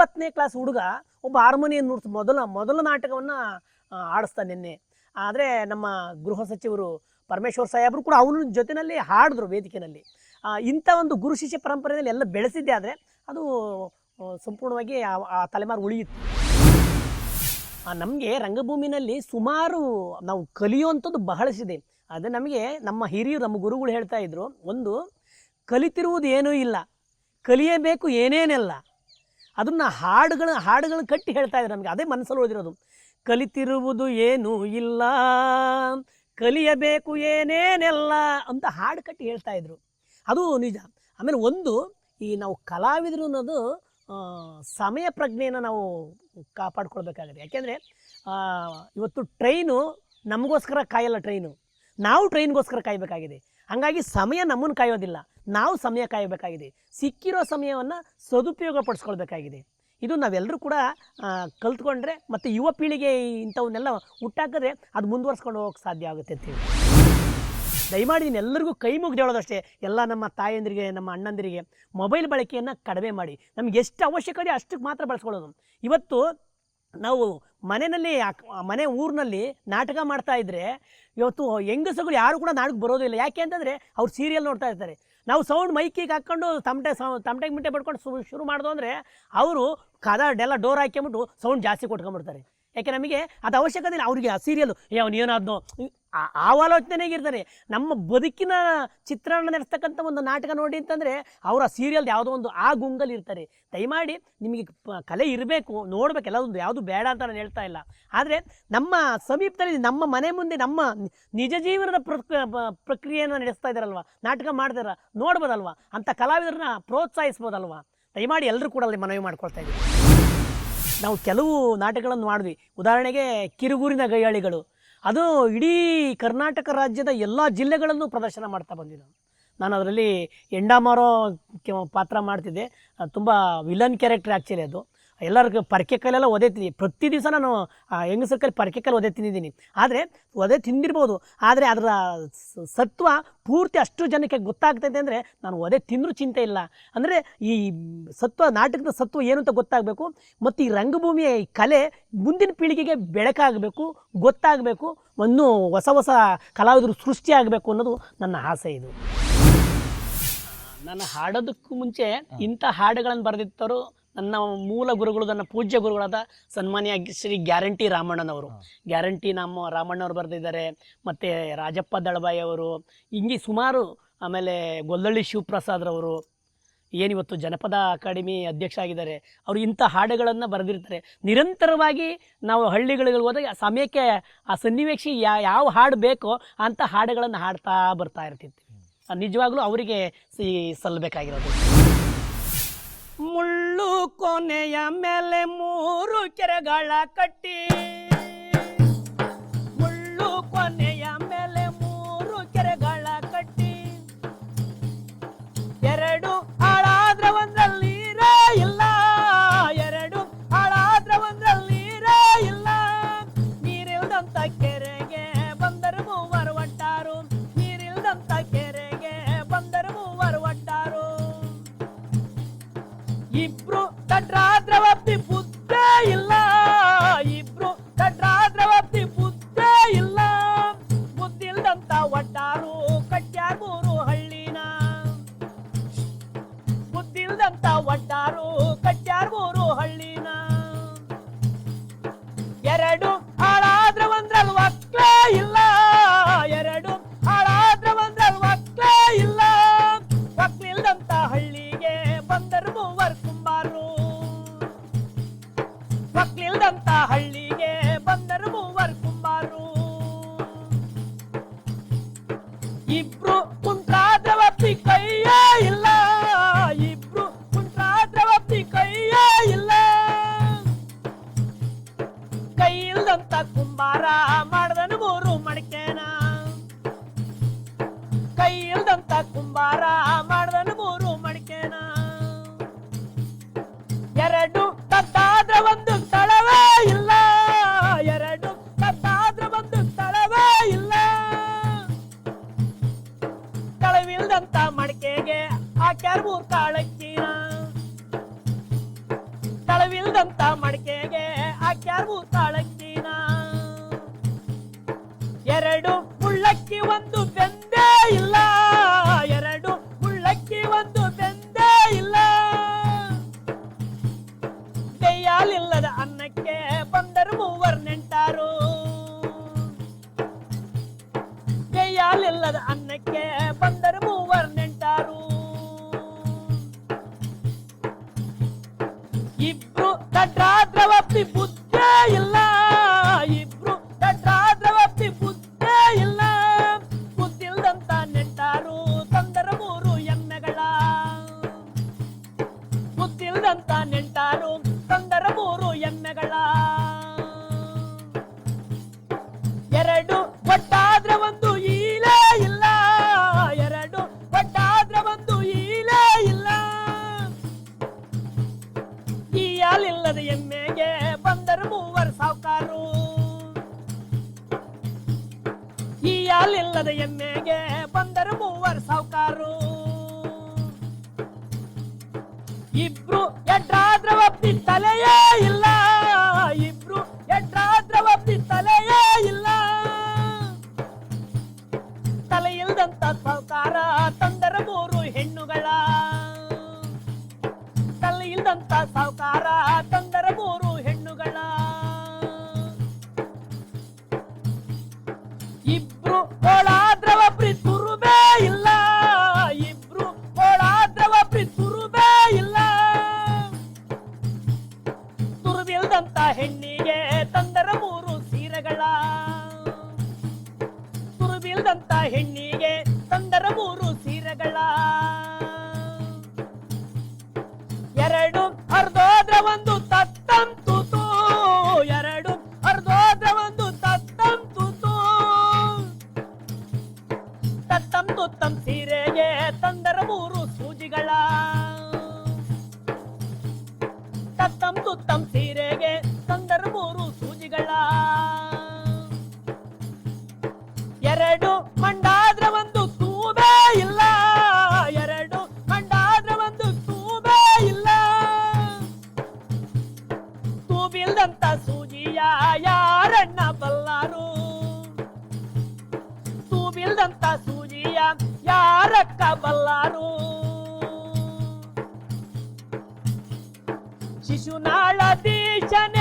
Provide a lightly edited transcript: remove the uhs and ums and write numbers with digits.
9ನೇ class ಹುಡುಗ ಒಬ್ಬ harmonium ನುಡಿಸ್ ಮೊದಲ ನಾಟಕವನ್ನು ಆಡಿಸ್ತಾನೆ ನಿನ್ನೆ. ಆದರೆ ನಮ್ಮ ಗೃಹ ಸಚಿವರು ಪರಮೇಶ್ವರ್ ಸಾಹೇಬರು ಕೂಡ ಅವನ ಜೊತೆಯಲ್ಲಿ ಹಾಡಿದ್ರು ವೇದಿಕೆಯಲ್ಲಿ. ಇಂಥ ಒಂದು ಗುರು ಶಿಷ್ಯ ಪರಂಪರೆಯಲ್ಲಿ ಎಲ್ಲ ಬೆಳೆಸಿದ್ದೆ, ಆದರೆ ಅದು ಸಂಪೂರ್ಣವಾಗಿ ಆ ತಲೆಮಾರು ಉಳಿಯಿತು. ನಮಗೆ ರಂಗಭೂಮಿನಲ್ಲಿ ಸುಮಾರು ನಾವು ಕಲಿಯುವಂಥದ್ದು ಬಹಳಷ್ಟಿದೆ. ಅದು ನಮಗೆ ನಮ್ಮ ಹಿರಿಯರು, ನಮ್ಮ ಗುರುಗಳು ಹೇಳ್ತಾ ಇದ್ರು, ಒಂದು ಕಲಿತಿರುವುದು ಏನೂ ಇಲ್ಲ, ಕಲಿಯಬೇಕು ಏನೇನೆಲ್ಲ. ಅದನ್ನು ಹಾಡುಗಳನ್ನ ಕಟ್ಟಿ ಹೇಳ್ತಾ ಇದ್ರು ನಮಗೆ. ಅದೇ ಮನಸ್ಸಲ್ಲಿ ಓದಿರೋದು. ಕಲಿತಿರುವುದು ಏನೂ ಇಲ್ಲ, ಕಲಿಯಬೇಕು ಏನೇನೆಲ್ಲ ಅಂತ ಹಾಡು ಕಟ್ಟಿ ಹೇಳ್ತಾ ಇದ್ರು. ಅದು ನಿಜ. ಆಮೇಲೆ ಒಂದು ಈ ನಾವು ಕಲಾವಿದರು ಅನ್ನೋದು ಸಮಯ ಪ್ರಜ್ಞೆಯನ್ನು ನಾವು ಕಾಪಾಡ್ಕೊಳ್ಬೇಕಾಗಿದೆ. ಯಾಕೆಂದರೆ ಇವತ್ತು ಟ್ರೈನು ನಮಗೋಸ್ಕರ ಕಾಯಲ್ಲ, ನಾವು ಟ್ರೈನ್ಗೋಸ್ಕರ ಕಾಯಬೇಕಾಗಿದೆ. ಹಾಗಾಗಿ ಸಮಯ ನಮ್ಮನ್ನು ಕಾಯೋದಿಲ್ಲ, ನಾವು ಸಮಯ ಕಾಯಬೇಕಾಗಿದೆ. ಸಿಕ್ಕಿರೋ ಸಮಯವನ್ನು ಸದುಪಯೋಗ ಪಡಿಸ್ಕೊಳ್ಬೇಕಾಗಿದೆ. ಇದು ನಾವೆಲ್ಲರೂ ಕೂಡ ಕಲ್ತ್ಕೊಂಡ್ರೆ ಮತ್ತು ಯುವ ಪೀಳಿಗೆ ಇಂಥವನ್ನೆಲ್ಲ ಹುಟ್ಟಾಕಿದ್ರೆ ಅದು ಮುಂದುವರ್ಸ್ಕೊಂಡು ಹೋಗೋಕ್ಕೆ ಸಾಧ್ಯ ಆಗುತ್ತೆ ಅಂತೇಳಿ ದಯಮಾಡಿ ಎಲ್ಲರಿಗೂ ಕೈ ಮುಗಿದು ಹೇಳೋದಷ್ಟೇ. ಎಲ್ಲ ನಮ್ಮ ತಾಯಂದಿರಿಗೆ, ನಮ್ಮ ಅಣ್ಣಂದಿರಿಗೆ ಮೊಬೈಲ್ ಬಳಕೆಯನ್ನು ಕಡಿಮೆ ಮಾಡಿ. ನಮ್ಗೆ ಎಷ್ಟು ಅವಶ್ಯಕತೆ ಅಷ್ಟಕ್ಕೆ ಮಾತ್ರ ಬಳಸ್ಕೊಳ್ಳೋದು. ಇವತ್ತು ನಾವು ಮನೆ ಊರಿನಲ್ಲಿ ನಾಟಕ ಮಾಡ್ತಾ ಇದ್ದರೆ ಇವತ್ತು ಹೆಂಗಸಗಳು ಯಾರು ಕೂಡ ನಾಟಕ ಬರೋದಿಲ್ಲ. ಯಾಕೆ ಅಂತಂದರೆ ಅವ್ರು ಸೀರಿಯಲ್ ನೋಡ್ತಾ ಇರ್ತಾರೆ. ನಾವು ಸೌಂಡ್ ಮೈಕಿಗೆ ಹಾಕ್ಕೊಂಡು ತಮಟೆ ಮಿಂಟೆ ಪಡ್ಕೊಂಡು ಶುರು ಮಾಡೋದು ಅಂದರೆ ಅವರು ಎಲ್ಲ ಡೋರ್ ಹಾಕ್ಕೊಂಬಿಟ್ಟು ಸೌಂಡ್ ಜಾಸ್ತಿ ಕೊಟ್ಕೊಂಡ್ಬಿಡ್ತಾರೆ. ಯಾಕೆ ನಮಗೆ ಅದು ಅವಶ್ಯಕತೆ ಇಲ್ಲ. ಅವ್ರಿಗೆ ಆ ಸೀರಿಯಲ್ಲು ಅವನು ಏನಾದ್ನೋ ಆ ಆಲೋಚನೆಗೆ ಇರ್ತಾರೆ. ನಮ್ಮ ಬದುಕಿನ ಚಿತ್ರಣ ನಡೆಸ್ತಕ್ಕಂಥ ಒಂದು ನಾಟಕ ನೋಡಿ ಅಂತಂದರೆ ಅವರ ಸೀರಿಯಲ್ ಯಾವುದೋ ಒಂದು ಆ ಗುಂಗಲ್ಲಿ ಇರ್ತಾರೆ. ದಯಮಾಡಿ ನಿಮಗೆ ಕಲೆ ಇರಬೇಕು, ನೋಡಬೇಕು, ಎಲ್ಲದೊಂದು ಯಾವುದು ಬೇಡ ಅಂತ ನಾನು ಹೇಳ್ತಾ ಇಲ್ಲ. ಆದರೆ ನಮ್ಮ ಸಮೀಪದಲ್ಲಿ ನಮ್ಮ ಮನೆ ಮುಂದೆ ನಮ್ಮ ನಿಜ ಜೀವನದ ಪ್ರಕ್ರಿಯೆಯನ್ನು ನಡೆಸ್ತಾ ಇದ್ದಾರಲ್ವ, ನಾಟಕ ಮಾಡ್ತಾರ ನೋಡ್ಬೋದಲ್ವ, ಅಂಥ ಕಲಾವಿದರನ್ನ ಪ್ರೋತ್ಸಾಹಿಸ್ಬೋದಲ್ವ. ದಯಮಾಡಿ ಎಲ್ಲರೂ ಕೂಡ ಅಲ್ಲಿ ಮನವಿ ಮಾಡ್ಕೊಳ್ತಾ ಇದ್ದೀವಿ. ನಾವು ಕೆಲವು ನಾಟಕಗಳನ್ನು ಮಾಡಿದ್ವಿ. ಉದಾಹರಣೆಗೆ ಕಿರುಗೂರಿನ ಗಯ್ಯಾಳಿಗಳು, ಅದು ಇಡೀ ಕರ್ನಾಟಕ ರಾಜ್ಯದ ಎಲ್ಲ ಜಿಲ್ಲೆಗಳಲ್ಲೂ ಪ್ರದರ್ಶನ ಮಾಡ್ತಾ ಬಂದಿದ್ದು. ನಾನು ಅದರಲ್ಲಿ ಎಂಡಾಮಾರೋ ಪಾತ್ರ ಮಾಡ್ತಿದ್ದೆ. ತುಂಬ ವಿಲನ್ ಕ್ಯಾರೆಕ್ಟರ್ ಆ್ಯಕ್ಚುಲಿ. ಅದು ಎಲ್ಲರಿಗೂ ಪರಕೆ ಕೈಲೆಲ್ಲ ಒದೆ ಪ್ರತಿ ದಿವಸ ನಾನು ಹೆಂಗಸರ ಕೈಲಿ ಪರಕೆ ಕೈಲಿ ಒದೆ ತಿಂದಿದ್ದೀನಿ. ಆದರೆ ಒದೆ ತಿಂದಿರ್ಬೋದು, ಆದರೆ ಅದರ ಸತ್ವ ಪೂರ್ತಿ ಅಷ್ಟು ಜನಕ್ಕೆ ಗೊತ್ತಾಗ್ತೈತೆ ಅಂದರೆ ನಾನು ಒದೆ ತಿಂದರೂ ಚಿಂತೆ ಇಲ್ಲ. ಅಂದರೆ ಈ ನಾಟಕದ ಸತ್ವ ಏನು ಅಂತ ಗೊತ್ತಾಗಬೇಕು. ಮತ್ತು ಈ ರಂಗಭೂಮಿಯ ಈ ಕಲೆ ಮುಂದಿನ ಪೀಳಿಗೆಗೆ ಬೆಳಕಾಗಬೇಕು, ಗೊತ್ತಾಗಬೇಕು, ಒಂದು ಹೊಸ ಕಲಾವಿದರು ಸೃಷ್ಟಿಯಾಗಬೇಕು ಅನ್ನೋದು ನನ್ನ ಆಸೆ. ಇದು ನಾನು ಹಾಡೋದಕ್ಕೂ ಮುಂಚೆ ಇಂಥ ಹಾಡುಗಳನ್ನು ಬರೆದಿತ್ತವರು ನನ್ನ ಮೂಲ ಗುರುಗಳು, ನನ್ನ ಪೂಜ್ಯ ಗುರುಗಳಾದ ಸನ್ಮಾನ್ಯ ಶ್ರೀ ಗ್ಯಾರಂಟಿ ರಾಮಣ್ಣನವರು. ಗ್ಯಾರಂಟಿ ರಾಮಣ್ಣವ್ರು ಬರೆದಿದ್ದಾರೆ, ಮತ್ತು ರಾಜಪ್ಪ ದಳಬಾಯಿ ಅವರು, ಹಿಂಗೆ ಸುಮಾರು. ಆಮೇಲೆ ಗೊಲ್ಲಳ್ಳಿ ಶಿವಪ್ರಸಾದ್ರವರು ಏನಿವತ್ತು ಜನಪದ ಅಕಾಡೆಮಿ ಅಧ್ಯಕ್ಷ ಆಗಿದ್ದಾರೆ. ಅವರು ಇಂಥ ಹಾಡುಗಳನ್ನು ಬರೆದಿರ್ತಾರೆ. ನಿರಂತರವಾಗಿ ನಾವು ಹಳ್ಳಿಗಳಿಗೆ ಹೋದಾಗ ಸಮಯಕ್ಕೆ ಆ ಸನ್ನಿವೇಶ ಯಾವ ಹಾಡು ಬೇಕೋ ಅಂಥ ಹಾಡುಗಳನ್ನು ಹಾಡ್ತಾ ಬರ್ತಾ ಇರ್ತಿತ್ತು. ನಿಜವಾಗ್ಲೂ ಅವರಿಗೆ ಸಲ್ಲಬೇಕಾಗಿರೋದು. ಮುಳ್ಳು ಕೊನೆಯ ಮೇಲೆ 3 ಕೆರೆಗಳ ಕಟ್ಟಿ, ಮುಳ್ಳು ಕೊನೆಯ ಮೇಲೆ 3 ಕೆರೆಗಳ ಕಟ್ಟಿ, 2 ಹಾಳಾದ್ರೆ ಒಂದ್ರಲ್ಲಿ ನೀರೇ ಇಲ್ಲ, 2 ಹಾಳಾದ್ರೆ ಒಂದ್ರಲ್ಲಿ ನೀರೇ ಇಲ್ಲ. ನೀರಿಲ್ದಂತ ಕೆರೆಗೆ ಬಂದರು 3 ಒಟ್ಟಾರು, ನೀರಿಲ್ದಂತ ಕೆರೆಗೆ ಬಂದರು 3 ಒಟ್ಟಾರು. ಇಬ್ರು ದಡ್ರಾದ್ರ ಒಪ್ಪಿ ಬುದ್ಧೇ ಇಲ್ಲ, ಇಬ್ರು ದಡ್ರಾದ್ರ ಒಪ್ಪಿ ಬುದ್ಧೇ ಇಲ್ಲ. ಬುದ್ಧಿಲ್ದಂತ ಒಟ್ಟಾರು ಕಟ್ಟ್ಯಾರ 3 ಹಳ್ಳಿನ, ಬುದ್ಧಿಲ್ದಂತ ಒಟ್ಟಾರು ಕಟ್ಟ್ಯಾರ 3 ಹಳ್ಳಿನ. 2 ಹಾಳಾದ್ರ ಒಂದ್ರಲ್ಲಿ ಒಕ್ಲೇ ಇಲ್ಲ, 2 ಹಾಳಾದ್ರ ಒಂದ್ರಲ್ಲಿ ಒಕ್ಲೇ ಇಲ್ಲ. ಒಕ್ಲಿಲ್ದಂತ ಹಳ್ಳಿಗೆ ಬಂದರು 3 ಕುಂಬಾರು, ಒಕ್ಲಿಲ್ದಂತ ಹಳ್ಳಿಗೆ ಬಂದರು 3 ಕುಂಬಾರು. ಇಬ್ರು ಕುಂಟ್ರಾದ್ರ ಒಪ್ಪಿ ಕೈಯೇ ಇಲ್ಲ, ಇಬ್ರು ಕುಂಟ್ರಾದ್ರ ಒಪ್ಪಿ ಕೈಯೇ ಇಲ್ಲ. ಕೈ ಇಲ್ದಂತ ಕುಂಬಾರ ಮಾಡ್ದನು 3 ಮಡಿಕೆನ, ಕೈ ಇಲ್ದಂತ ಕುಂಬಾರ ಮಾಡ್ದನು 3 ಮಡಿಕೆನ. 2 ತತ್ತಾದ್ರ ಒಂದು ಸ್ಥಳವೇ ಇಲ್ಲ, 2 ತತ್ತಾದ್ರ ಒಂದು ಸ್ಥಳವೇ ಇಲ್ಲ. ಎರಡು ಮುಳ್ಳಕ್ಕಿ ಒಂದು ಬೆಂದೇ ಇಲ್ಲ, ಎರಡು ಮುಳ್ಳಕ್ಕಿ ಒಂದು ಬೆಂದೇ ಇಲ್ಲ. ಬೇಯಾಲಿಲ್ಲದ ಅನ್ನಕ್ಕೆ ಬಂದರು ಮೂವರು ನೆಂಟಾರು, ಬೇಯಾಲಿಲ್ಲದ ಅನ್ನಕ್ಕೆ ಬಂದರು ಮೂವರು ನೆಂಟಾರು. ಇಬ್ರು ದಡ್ರಾದ್ರವಪ್ಪಿ ಬುದ್ಧೇ ಇಲ್ಲ, ಇಬ್ರು ದಡ್ರಾದ್ರವಪ್ಪಿ ಬುದ್ಧೇ ಇಲ್ಲ. ಬುದ್ಧಿಲ್ದಂತ ನೆಂಟಾರು ತಂದರ ಮೂರು ಎಮ್ಮೆಗಳ, ಬುದ್ಧಿಲ್ದಂತ ನೆಂಟಾರು ತಂದರ ಮೂರು ಎಮ್ಮೆಗಳ. ಎರಡು ಒಟ್ಟಾದ್ರೆ ಒಂದು ಈಲೇ ಇಲ್ಲ, ಎರಡು ಒಟ್ಟಾದ್ರೆ ಒಂದು ಈಲೇ ಇಲ್ಲ. ಈಯಾಲಿಲ್ಲದ ಎಮ್ಮೆಗೆ ಬಂದರು ಮೂವರು ಸಾವುಕಾರು, ಈಯಾಲಿಲ್ಲದ ಎಮ್ಮೆಗೆ ಬಂದರು ಮೂವರು ಸಾವುಕಾರು. ಇಬ್ರು ಎಡ್ರಾದ್ರವಪ್ಪಿ ತಲೆಯೇ ಇಲ್ಲ, ಇಬ್ರು ಎಡ್ರಾದ್ರವಪ್ಪಿ ತಲೆಯೇ ಇಲ್ಲ. ತಲೆ ಇಲ್ದಂತ ಸಾವುಕಾರ ತಂದರ ಮೂರು ಹೆಣ್ಣುಗಳ, ತಲೆ ಇಲ್ದಂತ ಸಾವುಕಾರ ತಂದರ ಮೂರು ಹೆಣ್ಣುಗಳ. ಇಬ್ರು ಓಳಾದ್ರವಬ್ರಿ ತುರುಬೇ ಇಲ್ಲ, ಇಬ್ರು ಓಳಾದ್ರವಬ್ರಿ ತುರುಬೇ ಇಲ್ಲ. ತುರುಬಿಲ್ದಂತ ಹೆಣ್ಣಿಗೆ ತಂದರ ಮೂರು ಸೀರೆಗಳ, ತುರುಬಿಲ್ದಂತ ಹೆಣ್ಣಿಗೆ ತಂದರ ಮೂರು ಸೀರೆಗಳ. ಎರಡು ಅರ್ಧೋದ್ರ ಒಂದು ತತ್ತಂತೂತು, ಎರಡು ಅರ್ಧೋದ್ರ ಒಂದು ತತ್ತಂತೂತು. ತತ್ತಂ ತುತ್ತಂ ಸೀರೆಗೆ ತಂದರ ಮೂರು ಸೂಜಿಗಳ, ತತ್ತಂ ತುತ್ತಂ ಸೀರೆಗೆ ತಂದರ ಮೂರು ಸೂಜಿಗಳ. ಎರಡು ಮಂಡಾದ್ರ ಒಂದು ತೂಬೇ ಇಲ್ಲ, ಎರಡು ಮಂಡಾದ್ರ ಒಂದು ತೂಬೇ ಇಲ್ಲ. ತೂಬಿಲ್ದಂತ ಸೂಜಿಯ ಯಾರಣ್ಣ ಬಲ್ಲಾರು, ತೂಬಿಲ್ದಂತ ಸೂಜಿಯ ಯಾರಕ್ಕ ಬಲ್ಲಾರು. ಶಿಶುನಾಳ ದೀಶನೆ